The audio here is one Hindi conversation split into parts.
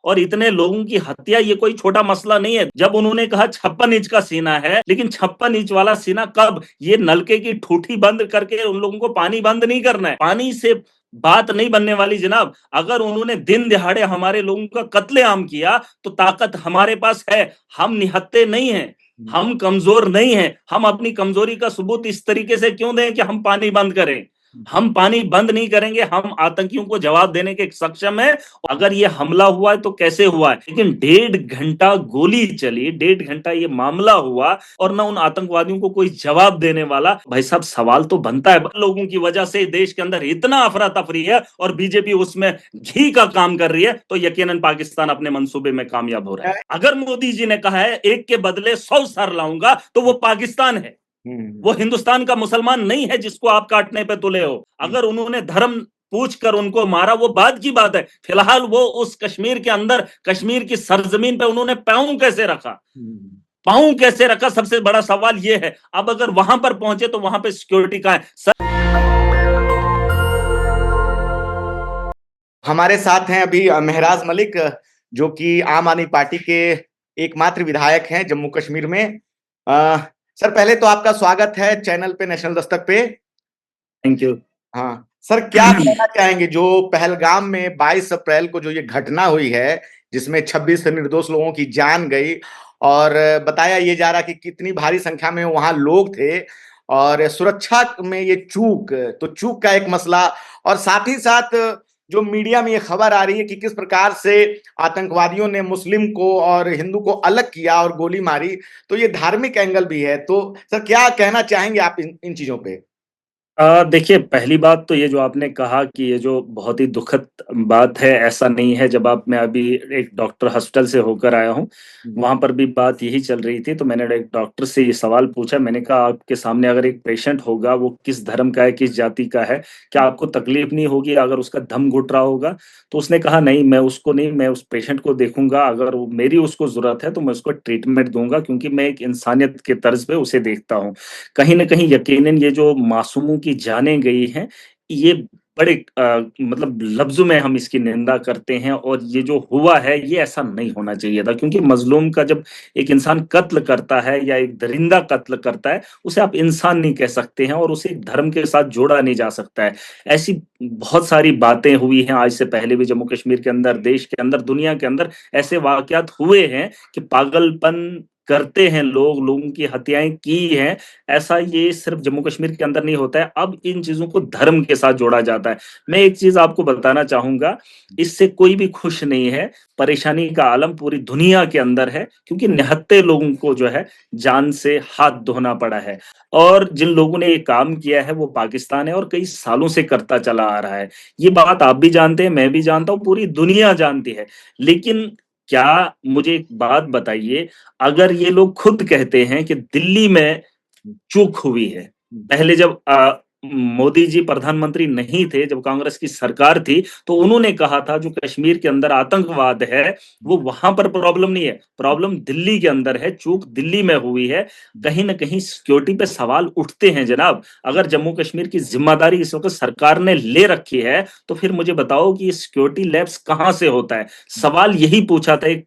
और इतने लोगों की हत्या ये कोई छोटा मसला नहीं है। जब उन्होंने कहा 56 इंच का सीना है, लेकिन 56 इंच वाला सीना कब? ये नलके की ठूठी बंद करके उन लोगों को पानी बंद नहीं करना है। पानी से बात नहीं बनने वाली जनाब। अगर उन्होंने दिन दिहाड़े हमारे लोगों का कत्लेआम किया तो ताकत हमारे पास है। हम निहत्ते नहीं हैं, हम कमजोर नहीं हैं। हम अपनी कमजोरी का सबूत इस तरीके से क्यों दें कि हम पानी बंद करें? हम पानी बंद नहीं करेंगे। हम आतंकियों को जवाब देने के सक्षम है। अगर ये हमला हुआ है तो कैसे हुआ है, लेकिन 1.5 घंटा गोली चली, 1.5 घंटा ये मामला हुआ और ना उन आतंकवादियों को कोई जवाब देने वाला। भाई साहब, सवाल तो बनता है। लोगों की वजह से देश के अंदर इतना अफरा तफरी है और बीजेपी उसमें घी का काम कर रही है, तो यकीनन पाकिस्तान अपने मंसूबे में कामयाब हो रहा है। अगर मोदी जी ने कहा है एक के बदले 100 सर लाऊंगा, तो वो पाकिस्तान है, वो हिंदुस्तान का मुसलमान नहीं है जिसको आप काटने पे तुले हो। अगर उन्होंने धर्म पूछ कर उनको मारा वो बाद की बात है। फिलहाल वो उस कश्मीर के अंदर, कश्मीर की सरजमीन पे उन्होंने पांव कैसे रखा, पांव कैसे रखा, सबसे बड़ा सवाल ये है। अब अगर वहां पर पहुंचे तो वहां पे सिक्योरिटी कहां है? हमारे साथ हैं अभी महराज मलिक, जो कि आम आदमी पार्टी के एकमात्र विधायक हैं जम्मू कश्मीर में। सर, पहले तो आपका स्वागत है चैनल पे, नेशनल दस्तक पे। Thank you. हाँ सर, क्या कहना चाहेंगे जो पहलगाम में 22 अप्रैल को जो ये घटना हुई है, जिसमें 26 निर्दोष लोगों की जान गई, और बताया ये जा रहा कि कितनी भारी संख्या में वहां लोग थे, और सुरक्षा में ये चूक, तो चूक का एक मसला, और साथ ही साथ जो मीडिया में ये खबर आ रही है कि किस प्रकार से आतंकवादियों ने मुस्लिम को और हिंदू को अलग किया और गोली मारी, तो ये धार्मिक एंगल भी है। तो सर, क्या कहना चाहेंगे आप इन चीजों पे? देखिए, पहली बात तो ये जो आपने कहा कि ये जो बहुत ही दुखद बात है, ऐसा नहीं है। जब मैं अभी एक डॉक्टर हॉस्पिटल से होकर आया हूँ, वहां पर भी बात यही चल रही थी। तो मैंने एक डॉक्टर से ये सवाल पूछा, मैंने कहा आपके सामने अगर एक पेशेंट होगा, वो किस धर्म का है, किस जाति का है, क्या आपको तकलीफ नहीं होगी अगर उसका दम घुट रहा होगा? तो उसने कहा नहीं, मैं उसको नहीं, मैं उस पेशेंट को देखूंगा, अगर मेरी उसको जरूरत है तो मैं उसको ट्रीटमेंट दूंगा, क्योंकि मैं एक इंसानियत के तर्ज पे उसे देखता हूँ। कहीं ना कहीं यकीनन ये जो मासूमों की जानें गई हैं, ये बड़े मतलब लफ्जों में हम इसकी निंदा करते हैं। और ये जो हुआ है ये ऐसा नहीं होना चाहिए था, क्योंकि मजलूम का जब एक इंसान कत्ल करता है या एक दरिंदा कत्ल करता है, उसे आप इंसान नहीं कह सकते हैं और उसे एक धर्म के साथ जोड़ा नहीं जा सकता है। ऐसी बहुत सारी बातें हुई हैं आज से पहले भी जम्मू कश्मीर के अंदर, देश के अंदर, दुनिया के अंदर ऐसे वाकयात हुए हैं कि पागलपन करते हैं लोग, लोगों की हत्याएं की हैं। ऐसा ये सिर्फ जम्मू कश्मीर के अंदर नहीं होता है। अब इन चीजों को धर्म के साथ जोड़ा जाता है। मैं एक चीज आपको बताना चाहूंगा, इससे कोई भी खुश नहीं है। परेशानी का आलम पूरी दुनिया के अंदर है, क्योंकि निहत्ते लोगों को जो है जान से हाथ धोना पड़ा है। और जिन लोगों ने ये काम किया है वो पाकिस्तान है और कई सालों से करता चला आ रहा है। ये बात आप भी जानते हैं, मैं भी जानता हूं, पूरी दुनिया जानती है। लेकिन क्या, मुझे एक बात बताइए, अगर ये लोग खुद कहते हैं कि दिल्ली में चूक हुई है, पहले जब मोदी जी प्रधानमंत्री नहीं थे, जब कांग्रेस की सरकार थी, तो उन्होंने कहा था जो कश्मीर के अंदर आतंकवाद है वो वहां पर प्रॉब्लम नहीं है, प्रॉब्लम दिल्ली के अंदर है, चूक दिल्ली में हुई है। कहीं ना कहीं सिक्योरिटी पे सवाल उठते हैं जनाब। अगर जम्मू कश्मीर की जिम्मेदारी इस वक्त सरकार ने ले रखी है, तो फिर मुझे बताओ कि ये सिक्योरिटी लैप्स कहां से होता है? सवाल यही पूछा था एक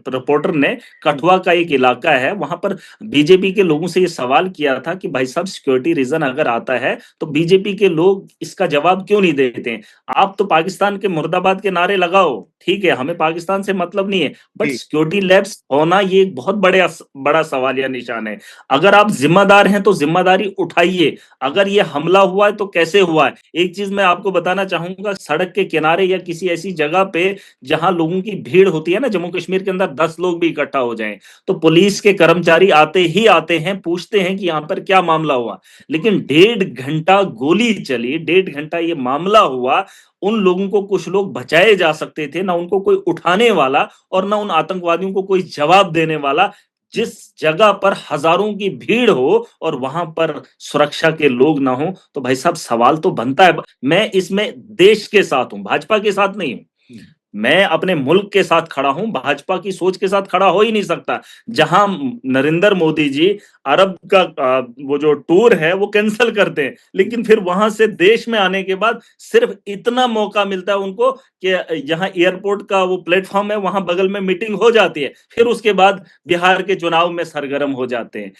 रिपोर्टर ने। कठुआ का एक इलाका है, वहां पर बीजेपी के लोगों से ये सवाल किया था कि भाई साहब, सिक्योरिटी रीजन अगर आता है तो बीजेपी के लोग इसका जवाब क्यों नहीं देते हैं? आप तो पाकिस्तान के मुर्दाबाद के नारे लगाओ, ठीक है, हमें पाकिस्तान से मतलब नहीं है, बट सिक्योरिटी लैब्स होना ये एक बहुत बड़ा सवाल या निशान है। अगर आप जिम्मेदार हैं तो जिम्मेदारी उठाइए। अगर ये हमला हुआ है तो कैसे हुआ है? एक चीज मैं आपको बताना चाहूंगा, सड़क के किनारे या किसी ऐसी जगह पे जहां लोगों की भीड़ होती है ना, जम्मू कश्मीर के अंदर 10 लोग भी इकट्ठा हो जाएं, तो पुलिस के कर्मचारी आते ही आते हैं, पूछते हैं कि यहां पर क्या मामला हुआ। लेकिन 1.5 घंटा गोली चली, 1.5 घंटा ये मामला हुआ। उन लोगों को कुछ लोग बचाए जा सकते थे, ना उनको कोई उठाने वाला और ना उन आतंकवादियों को कोई जवाब देने वाला। जिस जगह पर हजारों की भीड़ हो और वहां पर सुरक्षा के लोग ना हो, तो भाई साहब सवाल तो बनता है। मैं इसमें देश के साथ हूं, भाजपा के साथ नहीं हूं। मैं अपने मुल्क के साथ खड़ा हूं, भाजपा की सोच के साथ खड़ा हो ही नहीं सकता। जहां नरेंद्र मोदी जी अरब का वो जो टूर है वो कैंसिल करते हैं, लेकिन फिर वहां से देश में आने के बाद सिर्फ इतना मौका मिलता है उनको कि यहाँ एयरपोर्ट का वो प्लेटफॉर्म है, वहां बगल में मीटिंग हो जाती है, फिर उसके बाद बिहार के चुनाव में सरगर्म हो जाते हैं।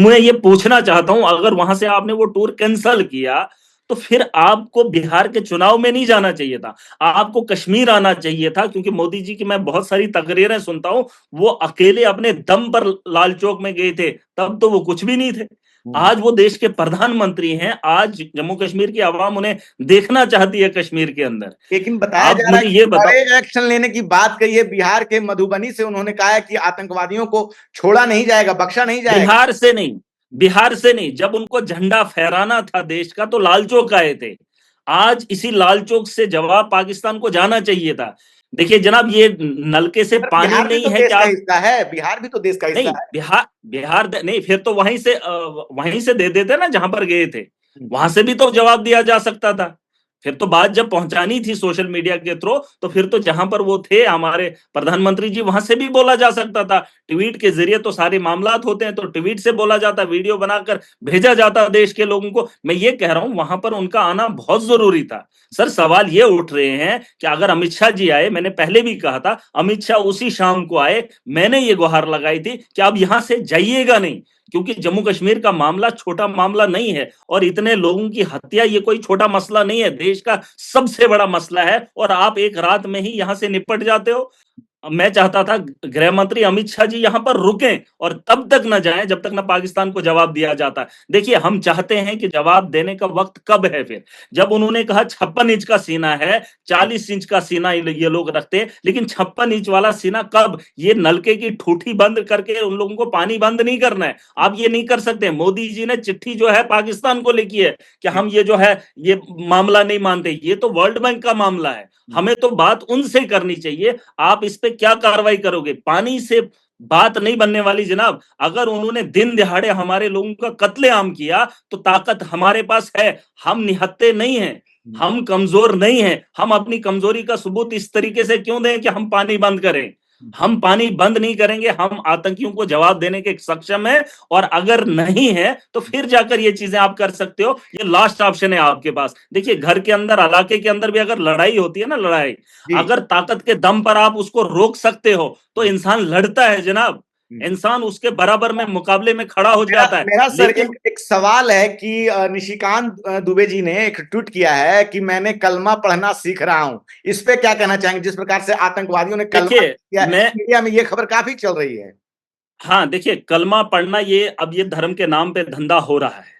मैं ये पूछना चाहता हूं, अगर वहां से आपने वो टूर कैंसिल किया तो फिर आपको बिहार के चुनाव में नहीं जाना चाहिए था, आपको कश्मीर आना चाहिए था। क्योंकि मोदी जी की मैं बहुत सारी तकरीरें सुनता हूं, वो अकेले अपने दम पर लाल चौक में गए थे, तब तो वो कुछ भी नहीं थे। आज वो देश के प्रधानमंत्री हैं, आज जम्मू कश्मीर की आवाम उन्हें देखना चाहती है कश्मीर के अंदर। लेकिन बताया आप जा रहा है मुझे कि ये बताओ, बड़े एक्शन लेने की बात कही है बिहार के मधुबनी से। उन्होंने कहा है कि आतंकवादियों को छोड़ा नहीं जाएगा, बख्शा नहीं जाएगा। बिहार से नहीं, बिहार से नहीं, जब उनको झंडा फहराना था देश का तो लाल चौक आए थे। आज इसी लाल चौक से जवाब पाकिस्तान को जाना चाहिए था। देखिए जनाब, ये नलके से पानी बिहार भी नहीं तो है देश कि का आप, हिस्सा है, बिहार भी तो देश का हिस्सा नहीं है। बिहार, नहीं, फिर तो वहीं से दे देते ना जहां पर गए थे, वहां से भी तो जवाब दिया जा सकता था। फिर तो बात जब पहुंचानी थी सोशल मीडिया के थ्रू, तो फिर तो जहां पर वो थे हमारे प्रधानमंत्री जी, वहां से भी बोला जा सकता था। ट्वीट के जरिए तो सारे मामलात होते हैं, तो ट्वीट से बोला जाता, वीडियो बनाकर भेजा जाता देश के लोगों को। मैं ये कह रहा हूं वहां पर उनका आना बहुत जरूरी था। सर सवाल ये उठ रहे हैं कि अगर अमित शाह जी आए, मैंने पहले भी कहा था अमित शाह उसी शाम को आए, मैंने ये गुहार लगाई थी कि आप यहां से जाइएगा नहीं, क्योंकि जम्मू कश्मीर का मामला छोटा मामला नहीं है, और इतने लोगों की हत्या ये कोई छोटा मसला नहीं है, देश का सबसे बड़ा मसला है, और आप एक रात में ही यहां से निपट जाते हो। मैं चाहता था गृह मंत्री अमित शाह जी यहां पर रुकें और तब तक न जाएं जब तक न पाकिस्तान को जवाब दिया जाता। देखिए हम चाहते हैं कि जवाब देने का वक्त कब है, फिर जब उन्होंने कहा 56 इंच का सीना है, 40 इंच का सीना ये लोग रखते हैं, लेकिन 56 इंच वाला सीना कब? ये नलके की ठूठी बंद करके उन लोगों को पानी बंद नहीं करना है, आप ये नहीं कर सकते। मोदी जी ने चिट्ठी जो है पाकिस्तान को लिखी है कि हम ये जो है ये मामला नहीं मानते, ये तो वर्ल्ड बैंक का मामला है, हमें तो बात उनसे करनी चाहिए। आप इस पे क्या कार्रवाई करोगे? पानी से बात नहीं बनने वाली जनाब। अगर उन्होंने दिन दिहाड़े हमारे लोगों का कत्लेआम किया तो ताकत हमारे पास है, हम निहत्ते नहीं हैं, हम कमजोर नहीं हैं। हम अपनी कमजोरी का सबूत इस तरीके से क्यों दें कि हम पानी बंद करें? हम पानी बंद नहीं करेंगे, हम आतंकियों को जवाब देने के सक्षम है, और अगर नहीं है तो फिर जाकर ये चीजें आप कर सकते हो। ये लास्ट ऑप्शन है आपके पास। देखिए घर के अंदर, इलाके के अंदर भी अगर लड़ाई होती है ना, लड़ाई जी। अगर ताकत के दम पर आप उसको रोक सकते हो तो इंसान लड़ता है जनाब, इंसान उसके बराबर में मुकाबले में खड़ा हो मेरा जाता है। मेरा सर लेकिन एक सवाल है कि निशिकांत दुबे जी ने एक ट्वीट किया है कि मैंने कलमा पढ़ना सीख रहा हूं। इस पे क्या कहना चाहेंगे? जिस प्रकार से आतंकवादियों ने कलमा देखिए किया, मैं, मीडिया में ये खबर काफी चल रही है। हाँ देखिए कलमा पढ़ना ये अब ये धर्म के नाम पे धंधा हो रहा है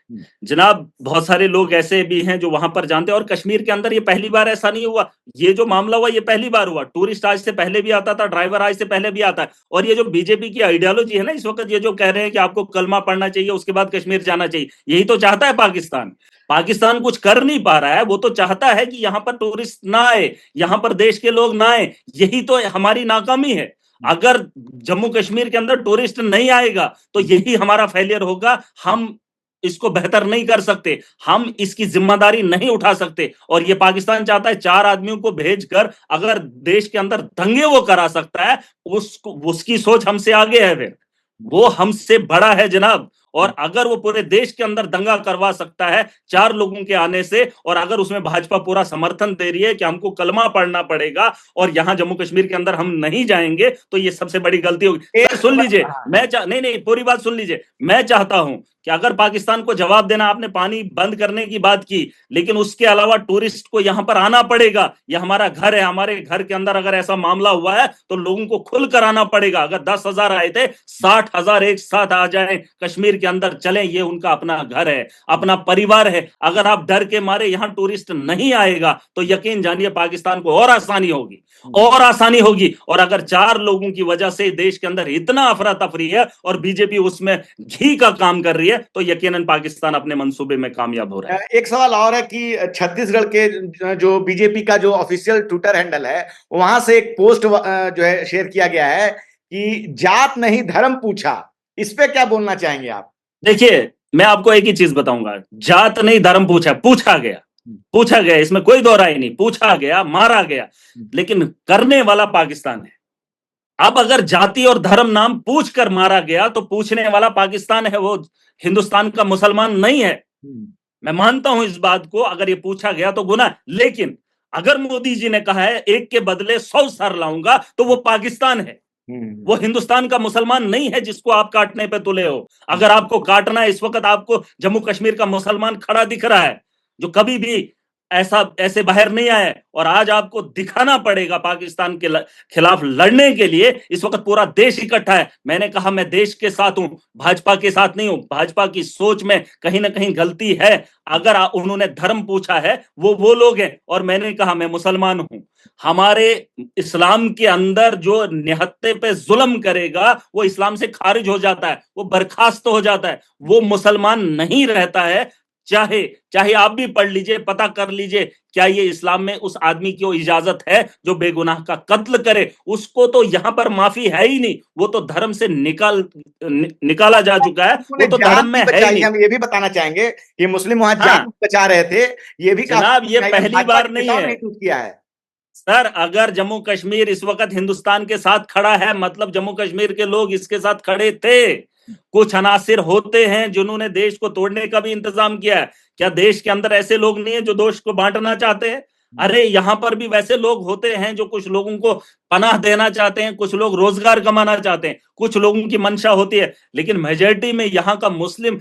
जनाब। बहुत सारे लोग ऐसे भी हैं जो वहां पर जानते हैं, और कश्मीर के अंदर ये पहली बार ऐसा नहीं हुआ। ये जो मामला हुआ ये पहली बार हुआ। टूरिस्ट आज से पहले भी आता था, ड्राइवर आज से पहले भी आता है। और ये जो बीजेपी की आइडियोलॉजी है ना इस वक्त, ये जो कह रहे हैं कि आपको कलमा पढ़ना चाहिए उसके बाद कश्मीर जाना चाहिए, यही तो चाहता है पाकिस्तान। पाकिस्तान कुछ कर नहीं पा रहा है, वो तो चाहता है कि यहाँ पर टूरिस्ट ना आए, यहाँ पर देश के लोग ना आए। यही तो हमारी नाकामी है। अगर जम्मू कश्मीर के अंदर टूरिस्ट नहीं आएगा तो यही हमारा फेलियर होगा। हम इसको बेहतर नहीं कर सकते, हम इसकी जिम्मेदारी नहीं उठा सकते। और ये पाकिस्तान चाहता है 4 आदमियों को भेजकर अगर देश के अंदर दंगे वो करा सकता है, उसको उसकी सोच हमसे आगे है, फिर वो हमसे बड़ा है जनाब। और अगर वो पूरे देश के अंदर दंगा करवा सकता है 4 लोगों के आने से, और अगर उसमें भाजपा पूरा समर्थन दे रही है कि हमको कलमा पढ़ना पड़ेगा और यहां जम्मू कश्मीर के अंदर हम नहीं जाएंगे, तो ये सबसे बड़ी गलती होगी। सर सुन लीजिए, नहीं नहीं पूरी बात सुन लीजिए। मैं चाहता हूं कि अगर पाकिस्तान को जवाब देना, आपने पानी बंद करने की बात की, लेकिन उसके अलावा टूरिस्ट को यहां पर आना पड़ेगा। यह हमारा घर है, हमारे घर के अंदर अगर ऐसा मामला हुआ है तो लोगों को खुल कर आना पड़ेगा। अगर 10,000 आए थे, 60,000 एक साथ आ जाए कश्मीर के अंदर चले, ये उनका अपना घर है, अपना परिवार है। अगर आप डर के मारे यहां टूरिस्ट नहीं आएगा तो यकीन जानिए पाकिस्तान को और आसानी होगी, और आसानी होगी। और अगर 4 लोगों की वजह से देश के अंदर इतना अफरा तफरी है और बीजेपी उसमें घी का काम कर रही है, तो यकीनन पाकिस्तान अपने मंसूबे में कामयाब हो रहा है। एक सवाल और है कि छत्तीसगढ़ के जो बीजेपी का जो ऑफिशियल ट्विटर हैंडल है, वहां से एक पोस्ट जो है शेयर किया गया है कि जात नहीं धर्म पूछा। इस पे क्या बोलना चाहेंगे आप? देखिए मैं आपको एक ही चीज बताऊंगा, जात नहीं धर्म पूछा, पूछा गया। पूछा गया, इसमें कोई दो राय नहीं, पूछा गया, मारा गया, लेकिन करने वाला पाकिस्तान है। अब अगर जाति और धर्म नाम पूछ कर मारा गया तो पूछने वाला पाकिस्तान है, वो हिंदुस्तान का मुसलमान नहीं है। मैं मानता हूं इस बात को, अगर ये पूछा गया तो गुनाह, लेकिन अगर मोदी जी ने कहा है एक के बदले 100 सर लाऊंगा, तो वो पाकिस्तान है, वो हिंदुस्तान का मुसलमान नहीं है जिसको आप काटने पे तुले हो। अगर आपको काटना है, इस वक्त आपको जम्मू कश्मीर का मुसलमान खड़ा दिख रहा है जो कभी भी ऐसे बाहर नहीं आया, और आज आपको दिखाना पड़ेगा पाकिस्तान के खिलाफ लड़ने के लिए। इस वक्त पूरा देश इकट्ठा है। मैंने कहा मैं देश के साथ हूं, भाजपा के साथ नहीं हूं। भाजपा की सोच में कहीं ना कहीं गलती है। अगर उन्होंने धर्म पूछा है, वो लोग हैं, और मैंने कहा मैं मुसलमान हूं। हमारे इस्लाम के अंदर जो निहत्ते पे जुल्म करेगा वो इस्लाम से खारिज हो जाता है, वो बर्खास्त हो जाता है, वो मुसलमान नहीं रहता है। चाहे चाहे आप भी पढ़ लीजिए, पता कर लीजिए, क्या ये इस्लाम में उस आदमी की इजाजत है जो बेगुनाह का कत्ल करे? उसको तो यहां पर माफी है ही नहीं, वो तो धर्म से निकाला जा चुका है, वो तो धर्म में है ही नहीं। हम ये भी बताना चाहेंगे कि मुस्लिम वहां हाँ, जान बचा रहे थे, ये भी जनाब ये पहली बार नहीं है किया है। सर। अगर जम्मू कश्मीर इस वक्त हिंदुस्तान के साथ खड़ा है, मतलब जम्मू कश्मीर के लोग इसके साथ खड़े थे। कुछ अनासिर होते हैं जिन्होंने देश को तोड़ने का भी इंतजाम किया है। क्या देश के अंदर ऐसे लोग नहीं है जो देश को बांटना चाहते हैं? अरे यहां पर भी वैसे लोग होते हैं जो कुछ लोगों को पनाह देना चाहते हैं, कुछ लोग रोजगार कमाना चाहते हैं, कुछ लोगों की मंशा होती है, लेकिन मेजॉरिटी में यहाँ का मुस्लिम,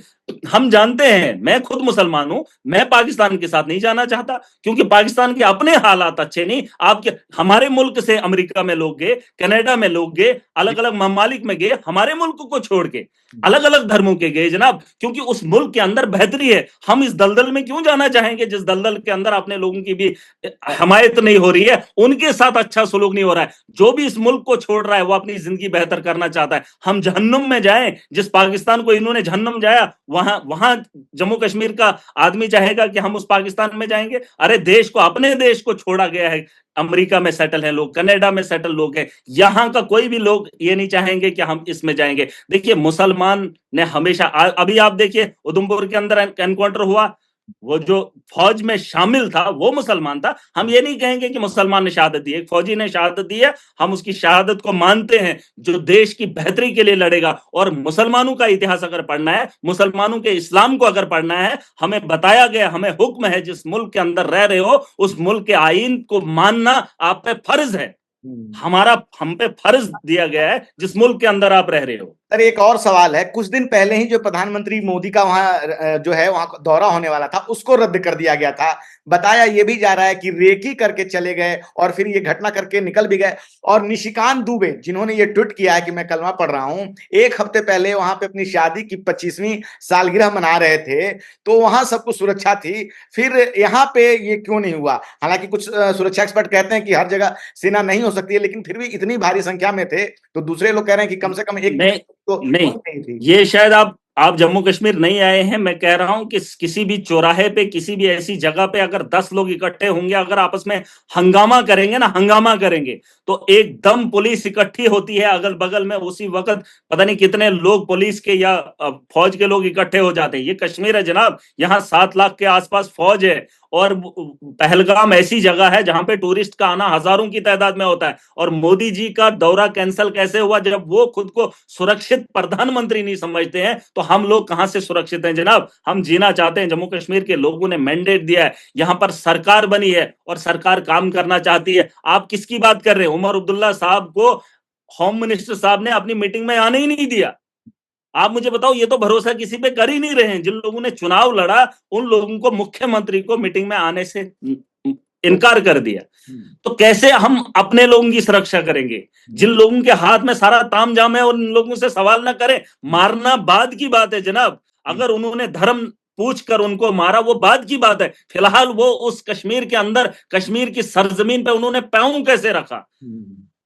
हम जानते हैं, मैं खुद मुसलमान हूं, मैं पाकिस्तान के साथ नहीं जाना चाहता, क्योंकि पाकिस्तान के अपने हालात अच्छे नहीं। आपके हमारे मुल्क से अमेरिका में लोग गए, कनाडा में लोग गए, अलग अलग ममालिक में गए, हमारे मुल्क को छोड़ के अलग अलग धर्मों के गए जनाब, क्योंकि उस मुल्क के अंदर बेहतरी है। हम इस दलदल में क्यों जाना चाहेंगे जिस दलदल के अंदर अपने लोगों की भी हमायत नहीं हो रही है, उनके साथ अच्छा सलूक नहीं हो रहा है। जो भी इस मुल्क को छोड़ रहा है वो अपनी जिंदगी बेहतर करना चाहता है। हम जहन्नुम में जाएं, जिस पाकिस्तान को इन्होंने जहन्नुम जाया, वहां वहां जम्मू कश्मीर का आदमी चाहेगा कि हम उस पाकिस्तान में जाएंगे? अरे देश को, अपने देश को छोड़ा गया है। अमेरिका में सेटल है लोग, कनाडा में सेटल लोग हैं, यहां का कोई भी लोग ये नहीं चाहेंगे कि हम इसमें जाएंगे। देखिए मुसलमान ने हमेशा, अभी आप देखिए उधमपुर के अंदर एनकाउंटर हुआ, वो जो फौज में शामिल था वो मुसलमान था। हम ये नहीं कहेंगे कि मुसलमान ने शहादत दी है, एक फौजी ने शहादत दी है, हम उसकी शहादत को मानते हैं, जो देश की बेहतरी के लिए लड़ेगा। और मुसलमानों का इतिहास अगर पढ़ना है, मुसलमानों के इस्लाम को अगर पढ़ना है, हमें बताया गया, हमें हुक्म है, जिस मुल्क के अंदर रह रहे हो उस मुल्क के आईन को मानना आप पे फर्ज है। हम पे फर्ज दिया गया है जिस मुल्क के अंदर आप रह रहे हो। सर एक और सवाल है, कुछ दिन पहले ही जो प्रधानमंत्री मोदी का वहां जो है वहां दौरा होने वाला था उसको रद्द कर दिया गया था। बताया ये भी जा रहा है कि रेकी करके चले गए और फिर ये घटना करके निकल भी गए। और निशिकांत दुबे जिन्होंने ये ट्वीट किया है कि मैं कलमा पढ़ रहा हूं, एक हफ्ते पहले वहां पे अपनी शादी की 25वीं सालगिरह मना रहे थे, तो वहां सब कुछ सुरक्षा थी, फिर यहाँ पे ये क्यों नहीं हुआ? हालांकि कुछ सुरक्षा एक्सपर्ट कहते हैं कि हर जगह सेना नहीं हो सकती है, लेकिन फिर भी इतनी भारी संख्या में थे, तो दूसरे लोग कह रहे हैं कि कम से कम एक तो नहीं, ये शायद आप जम्मू कश्मीर नहीं आए हैं। मैं कह रहा हूं कि किसी भी चौराहे पे, किसी भी ऐसी जगह पे अगर 10 लोग इकट्ठे होंगे, अगर आपस में हंगामा करेंगे ना, हंगामा करेंगे, तो एकदम पुलिस इकट्ठी होती है अगल बगल में, उसी वक्त पता नहीं कितने लोग पुलिस के या फौज के लोग इकट्ठे हो जाते हैं। ये कश्मीर है जनाब, यहाँ 7 लाख के आसपास फौज है, और पहलगाम ऐसी जगह है जहां पे टूरिस्ट का आना हजारों की तादाद में होता है। और मोदी जी का दौरा कैंसिल कैसे हुआ? जब वो खुद को सुरक्षित प्रधानमंत्री नहीं समझते हैं, तो हम लोग कहां से सुरक्षित हैं जनाब? हम जीना चाहते हैं, जम्मू कश्मीर के लोगों ने मैंडेट दिया है, यहां पर सरकार बनी है और सरकार काम करना चाहती है। आप किसकी बात कर रहे हैं? उमर अब्दुल्ला साहब को होम मिनिस्टर साहब ने अपनी मीटिंग में आने ही नहीं दिया। आप मुझे बताओ, ये तो भरोसा किसी पे कर ही नहीं रहे हैं। जिन लोगों ने चुनाव लड़ा उन लोगों को, मुख्यमंत्री को मीटिंग में आने से इनकार कर दिया, तो कैसे हम अपने लोगों की सुरक्षा करेंगे? जिन लोगों के हाथ में सारा तामझाम है और उन लोगों से सवाल ना करें। मारना बाद की बात है जनाब, अगर उन्होंने धर्म पूछ कर उनको मारा वो बाद की बात है। फिलहाल वो उस कश्मीर के अंदर, कश्मीर की सरजमीन पे उन्होंने पांव कैसे रखा,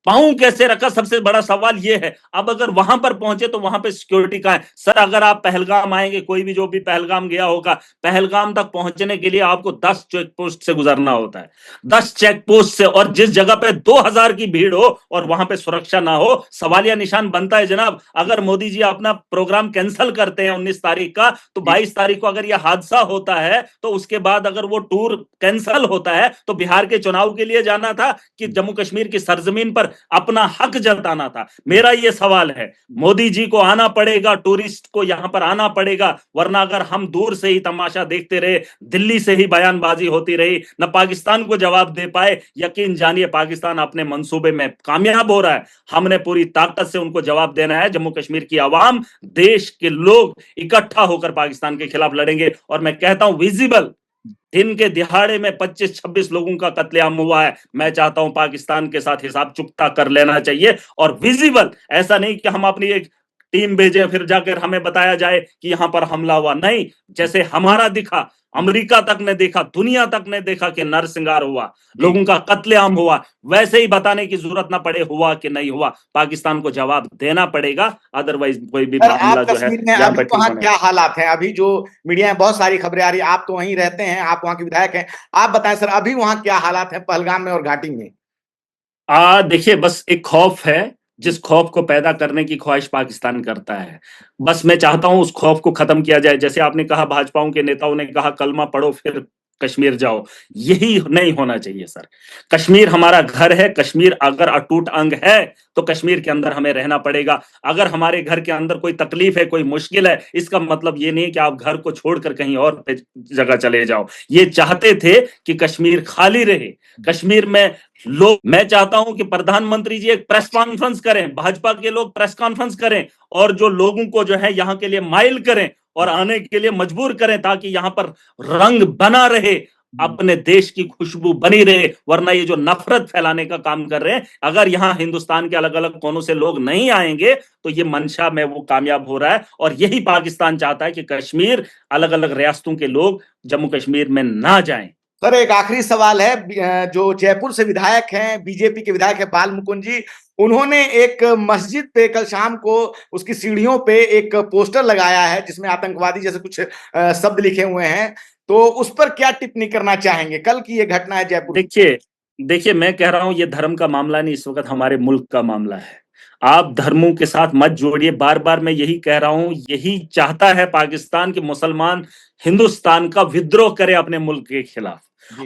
पांव कैसे रखा, सबसे बड़ा सवाल ये है। अब अगर वहां पर पहुंचे तो वहां पे सिक्योरिटी कहां है? सर अगर आप पहलगाम आएंगे, कोई भी जो भी पहलगाम गया होगा, पहलगाम तक पहुंचने के लिए आपको 10 चेक पोस्ट से गुजरना होता है, 10 चेक पोस्ट से। और जिस जगह पे 2000 की भीड़ हो और वहां पे सुरक्षा ना हो, सवालिया निशान बनता है जनाब। अगर मोदी जी अपना प्रोग्राम कैंसिल करते हैं 19 तारीख का, तो 22 तारीख को अगर यह हादसा होता है तो उसके बाद अगर वो टूर कैंसिल होता है तो बिहार के चुनाव के लिए जाना था कि जम्मू कश्मीर की सरजमीन पर अपना हक जताना था? मेरा ये सवाल है, मोदी जी को आना पड़ेगा, टूरिस्ट को यहां पर आना पड़ेगा, वरना अगर हम दूर से ही तमाशा देखते रहे, दिल्ली से ही बयानबाजी होती रही, न पाकिस्तान को जवाब दे पाए, यकीन जानिए पाकिस्तान अपने मंसूबे में कामयाब हो रहा है। हमने पूरी ताकत से उनको जवाब देना है। जम्मू कश्मीर की आवाम, देश के लोग इकट्ठा होकर पाकिस्तान के खिलाफ लड़ेंगे। और मैं कहता हूं विजिबल, दिन के दिहाड़े में 25-26 लोगों का कत्लेआम हुआ है। मैं चाहता हूं पाकिस्तान के साथ हिसाब चुकता कर लेना चाहिए। और विजिबल, ऐसा नहीं कि हम अपनी एक टीम भेजे फिर जाकर हमें बताया जाए कि यहां पर हमला हुआ। नहीं, जैसे हमारा दिखा, अमेरिका तक ने देखा, दुनिया तक ने देखा कि नरसंहार हुआ, लोगों का कत्लेआम हुआ, वैसे ही बताने की जरूरत ना पड़े हुआ कि नहीं हुआ। पाकिस्तान को जवाब देना पड़ेगा, अदरवाइज कोई भी सर मामला आप जो है कश्मीर में यहाँ अभी पर ठीक वहाँ होने। क्या हालात हैं? अभी जो मीडिया में बहुत सारी खबरें आ रही है, आप तो वहीं रहते हैं, आप वहाँ के विधायक हैं, आप बताएं सर अभी वहाँ क्या हालात हैं पहलगाम में और घाटी में? देखिए, बस एक खौफ है, जिस खौफ को पैदा करने की ख्वाहिश पाकिस्तान करता है। बस मैं चाहता हूं उस खौफ को खत्म किया जाए। जैसे आपने कहा, भाजपाओं के नेताओं ने कहा कलमा पढ़ो फिर कश्मीर जाओ, यही नहीं होना चाहिए सर। कश्मीर हमारा घर है, कश्मीर अगर अटूट अंग है तो कश्मीर के अंदर हमें रहना पड़ेगा। अगर हमारे घर के अंदर कोई तकलीफ है, कोई मुश्किल है, इसका मतलब ये नहीं कि आप घर को छोड़कर कहीं और जगह चले जाओ। ये चाहते थे कि कश्मीर खाली रहे, कश्मीर में लोग। मैं चाहता हूं कि प्रधानमंत्री जी एक प्रेस कॉन्फ्रेंस करें, भाजपा के लोग प्रेस कॉन्फ्रेंस करें और जो लोगों को जो है यहां के लिए माइल करें और आने के लिए मजबूर करें, ताकि यहां पर रंग बना रहे, अपने देश की खुशबू बनी रहे। वरना ये जो नफरत फैलाने का काम कर रहे हैं, अगर यहां हिंदुस्तान के अलग अलग कोनों से लोग नहीं आएंगे तो ये मंशा में वो कामयाब हो रहा है। और यही पाकिस्तान चाहता है कि कश्मीर, अलग अलग रियासतों के लोग जम्मू कश्मीर में ना जाएं। सर एक आखिरी सवाल है, जो जयपुर से विधायक हैं, बीजेपी के विधायक है बाल मुकुंद जी, उन्होंने एक मस्जिद पे कल शाम को उसकी सीढ़ियों पे एक पोस्टर लगाया है जिसमें आतंकवादी जैसे कुछ शब्द लिखे हुए हैं, तो उस पर क्या टिप्पणी करना चाहेंगे? कल की ये घटना है जयपुर। देखिए देखिए, मैं कह रहा हूं ये धर्म का मामला नहीं, इस वक्त हमारे मुल्क का मामला है। आप धर्मों के साथ मत जोड़िए। बार बार मैं यही कह रहा हूं, यही चाहता है पाकिस्तान के मुसलमान हिंदुस्तान का विद्रोह करे अपने मुल्क के खिलाफ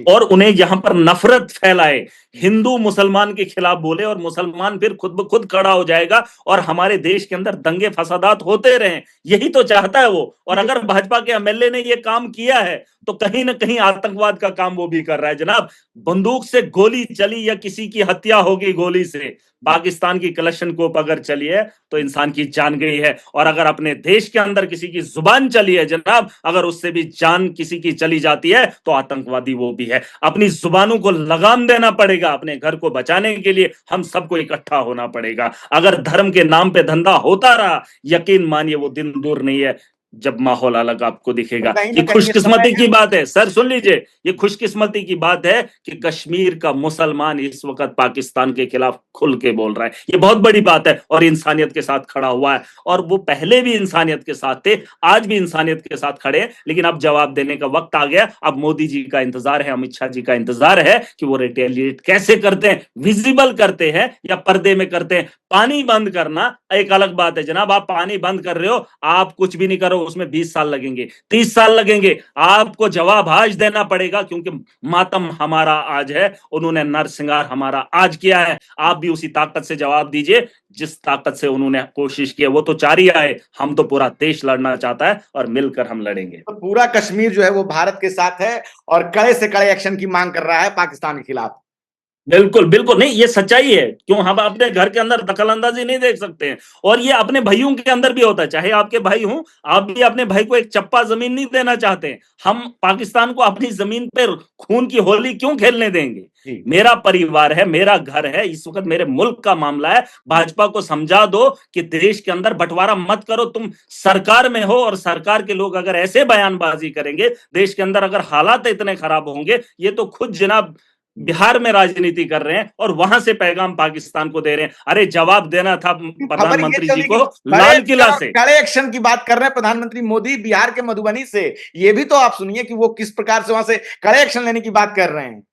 और उन्हें यहां पर नफरत फैलाए, हिंदू मुसलमान के खिलाफ बोले और मुसलमान फिर खुद ब खुद खड़ा हो जाएगा और हमारे देश के अंदर दंगे फसादात होते रहे। यही तो चाहता है वो। और अगर भाजपा के एमएलए ने ये काम किया है तो कहीं ना कहीं आतंकवाद का काम वो भी कर रहा है जनाब। बंदूक से गोली चली या किसी की हत्या होगी गोली से, पाकिस्तान की कलशनकोप अगर चली है तो इंसान की जान गई है। और अगर अपने देश के अंदर किसी की जुबान चली है जनाब, अगर उससे भी जान किसी की चली जाती है तो आतंकवादी वो भी है। अपनी जुबानों को लगाम देना पड़ेगा, अपने घर को बचाने के लिए हम सबको इकट्ठा होना पड़ेगा। अगर धर्म के नाम पे धंधा होता रहा, यकीन मानिए वो दिन दूर नहीं है जब माहौल अलग आपको दिखेगा। कहीं ये ना कहीं खुशकिस्मती की बात है सर, सुन लीजिए, ये खुशकिस्मती की बात है कि कश्मीर का मुसलमान इस वक्त पाकिस्तान के खिलाफ खुल के बोल रहा है। ये बहुत बड़ी बात है और इंसानियत के साथ खड़ा हुआ है। और वो पहले भी इंसानियत के साथ थे, आज भी इंसानियत के साथ खड़े हैं, लेकिन अब जवाब देने का वक्त आ गया। अब मोदी जी का इंतजार है, अमित शाह जी का इंतजार है कि वो रिटेलिएट कैसे करते हैं, विजिबल करते हैं या पर्दे में करते हैं। पानी बंद करना एक अलग बात है जनाब, आप पानी बंद कर रहे हो, आप कुछ भी नहीं करो, उसमें 20 साल लगेंगे, 30 साल लगेंगे। आपको जवाब आज देना पड़ेगा, क्योंकि मातम हमारा आज है, उन्होंने नरसंहार हमारा आज किया है। आप भी उसी ताकत से जवाब दीजिए जिस ताकत से उन्होंने कोशिश की है। वो तो चार ही आए, हम तो पूरा देश लड़ना चाहता है और मिलकर हम लड़ेंगे। तो पूरा कश्मीर जो है वो भारत के साथ है और कड़े से कड़े एक्शन की मांग कर रहा है पाकिस्तान के खिलाफ। बिल्कुल बिल्कुल, नहीं ये सच्चाई है। क्यों हम अपने घर के अंदर दखल अंदाजी नहीं देख सकते हैं? और ये अपने भाइयों के अंदर भी होता है, चाहे आपके भाई हों, आप भी अपने भाई को एक चप्पा जमीन नहीं देना चाहते हैं। हम पाकिस्तान को अपनी जमीन पर खून की होली क्यों खेलने देंगे? मेरा परिवार है, मेरा घर है, इस वक्त मेरे मुल्क का मामला है। भाजपा को समझा दो कि देश के अंदर बंटवारा मत करो। तुम सरकार में हो और सरकार के लोग अगर ऐसे बयानबाजी करेंगे, देश के अंदर अगर हालात इतने खराब होंगे, ये तो खुद जनाब बिहार में राजनीति कर रहे हैं और वहां से पैगाम पाकिस्तान को दे रहे हैं। अरे जवाब देना था प्रधानमंत्री जी को लाल किला से। कड़े एक्शन की बात कर रहे हैं प्रधानमंत्री मोदी बिहार के मधुबनी से। ये भी तो आप सुनिए कि वो किस प्रकार से वहां से कड़े एक्शन लेने की बात कर रहे हैं।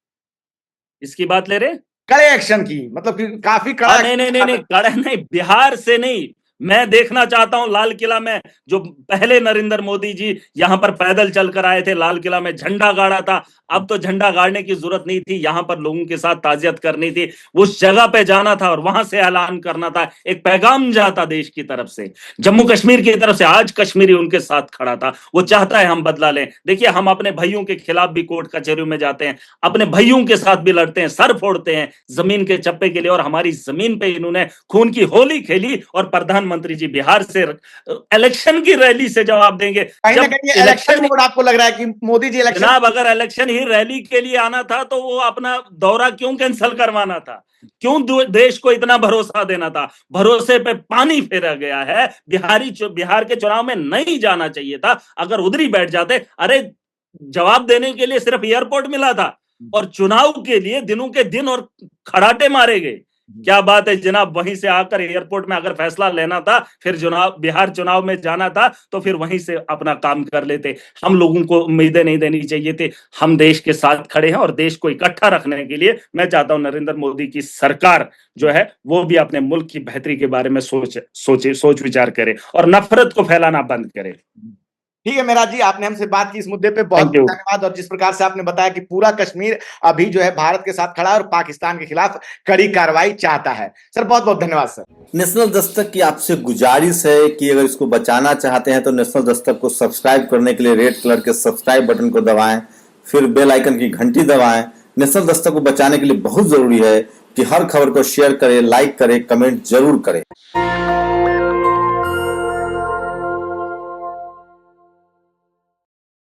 इसकी बात ले रहे हैं कड़े एक्शन की, मतलब कि काफी कड़ा। नहीं, कड़े नहीं, बिहार से नहीं। मैं देखना चाहता हूं लाल किला में, जो पहले नरेंद्र मोदी जी यहां पर पैदल चलकर आए थे, लाल किला में झंडा गाड़ा था। अब तो झंडा गाड़ने की जरूरत नहीं थी, यहां पर लोगों के साथ ताजियत करनी थी, उस जगह पे जाना था और वहां से ऐलान करना था, एक पैगाम जाता देश की तरफ से, जम्मू कश्मीर की तरफ से। आज कश्मीरी उनके साथ खड़ा था, वो चाहता है हम बदला लें। देखिए, हम अपने भाइयों के खिलाफ भी कोर्ट कचहरी में जाते हैं, अपने भाइयों के साथ भी लड़ते हैं, सर फोड़ते हैं जमीन के चप्पे के लिए, और हमारी जमीन पे इन्होंने खून की होली खेली। और प्रधानमंत्री जी बिहार से इलेक्शन की रैली से जवाब देंगे। कहीं ना कहीं इलेक्शन मोड आपको लग रहा है कि मोदी जी इलेक्शन। जनाब, अगर इलेक्शन ही रैली के लिए आना था तो वो अपना दौरा क्यों कैंसिल करवाना था? क्यों देश को इतना भरोसा देना था? भरोसे पे पानी फेरा गया है। बिहार के चुनाव में नहीं जाना चाहिए था, अगर उधर ही बैठ जाते। अरे, जवाब देने के लिए सिर्फ एयरपोर्ट मिला था और चुनाव के लिए दिनों के दिन और खड़ाटे मारे गए। क्या बात है जनाब, वहीं से आकर एयरपोर्ट में अगर फैसला लेना था, फिर बिहार चुनाव में जाना था, तो फिर वहीं से अपना काम कर लेते। हम लोगों को उम्मीदें नहीं देनी चाहिए थी। हम देश के साथ खड़े हैं और देश को इकट्ठा रखने के लिए मैं चाहता हूं नरेंद्र मोदी की सरकार जो है वो भी अपने मुल्क की बेहतरी के बारे में सोच विचार करे और नफरत को फैलाना बंद करे। ठीक है मेरा जी, आपने हमसे बात की इस मुद्दे पे, बहुत बहुत धन्यवाद। और जिस प्रकार से आपने बताया कि पूरा कश्मीर अभी जो है भारत के साथ खड़ा है और पाकिस्तान के खिलाफ कड़ी कार्रवाई चाहता है। सर, बहुत बहुत धन्यवाद सर। नेशनल दस्तक की आपसे गुजारिश है कि अगर इसको बचाना चाहते हैं तो नेशनल दस्तक को सब्सक्राइब करने के लिए रेड कलर के सब्सक्राइब बटन को दबाएं, फिर बेल आइकन की घंटी दबाएं। नेशनल दस्तक को बचाने के लिए बहुत जरूरी है कि हर खबर को शेयर करें, लाइक करें, कमेंट जरूर करें।